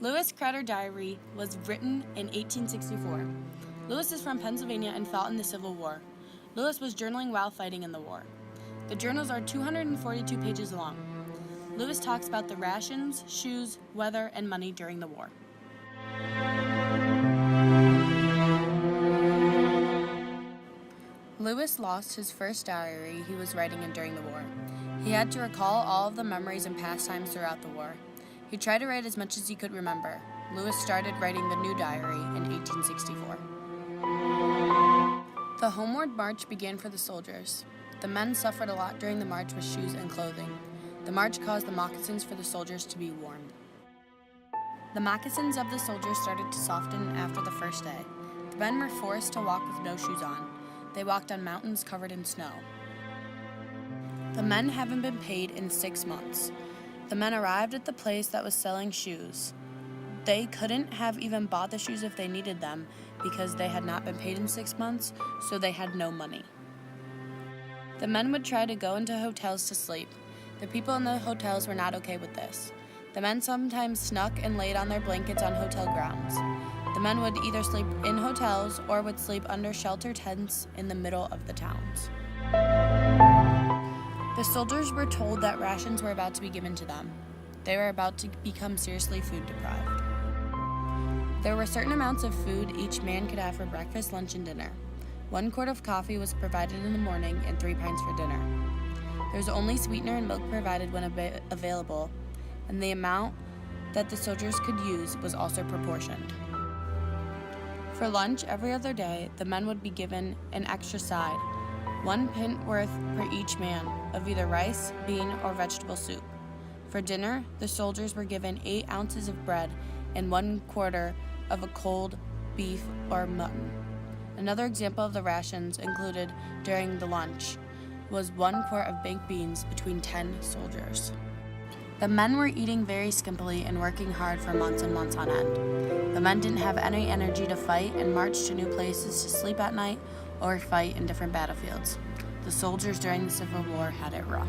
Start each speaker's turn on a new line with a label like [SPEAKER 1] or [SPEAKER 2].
[SPEAKER 1] Lewis' Crowder Diary was written in 1864. Lewis is from Pennsylvania and fought in the Civil War. Lewis was journaling while fighting in the war. The journals are 242 pages long. Lewis talks about the rations, shoes, weather, and money during the war. Lewis lost his first diary he was writing in during the war. He had to recall all of the memories and pastimes throughout the war. He tried to write as much as he could remember. Lewis started writing the new diary in 1864. The homeward march began for the soldiers. The men suffered a lot during the march with shoes and clothing. The march caused the moccasins for the soldiers to be worn. The moccasins of the soldiers started to soften after the first day. The men were forced to walk with no shoes on. They walked on mountains covered in snow. The men haven't been paid in 6 months. The men arrived at the place that was selling shoes. They couldn't have even bought the shoes if they needed them because they had not been paid in 6 months, so they had no money. The men would try to go into hotels to sleep. The people in the hotels were not okay with this. The men sometimes snuck and laid on their blankets on hotel grounds. The men would either sleep in hotels or would sleep under shelter tents in the middle of the towns. The soldiers were told that rations were about to be given to them. They were about to become seriously food deprived. There were certain amounts of food each man could have for breakfast, lunch, and dinner. 1 quart of coffee was provided in the morning and 3 pints for dinner. There was only sweetener and milk provided when available, and the amount that the soldiers could use was also proportioned. For lunch every other day, the men would be given an extra side, 1 pint worth per each man, of either rice, bean, or vegetable soup. For dinner, the soldiers were given 8 ounces of bread and 1/4 of a cold beef or mutton. Another example of the rations included during the lunch was 1 quart of baked beans between 10 soldiers. The men were eating very skimpily and working hard for months and months on end. The men didn't have any energy to fight and march to new places to sleep at night or fight in different battlefields. The soldiers during the Civil War had it rough.